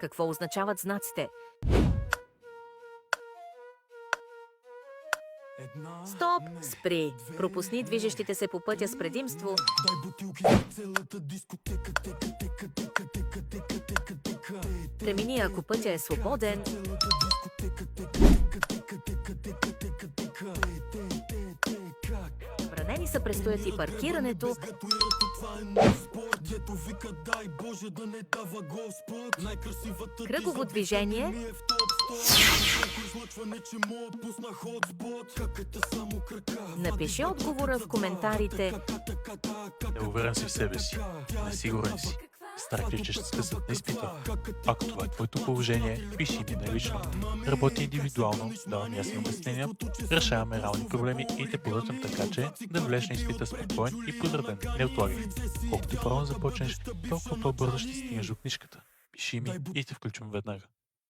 Какво означават знаците? Стоп! Спри! Пропусни движещите се по пътя с предимство. Премини, ако пътя е свободен. Забранени са престоят и паркирането. Кръгово движение. Напиши отговора в коментарите. Неуверен си в себе си, несигурен си, страх ли, че ще скъсат на изпита. Ако това е твоето положение, пиши ми на лично. Работи индивидуално, давам ясни обяснения, решаваме реални проблеми и те подготвям така, че да влезеш на изпита спокоен и подреден. Не отлагай. Колкото по-рано започнеш, толкова по-бързо ще стигнеш до книжката. Пиши ми и те включвам веднага.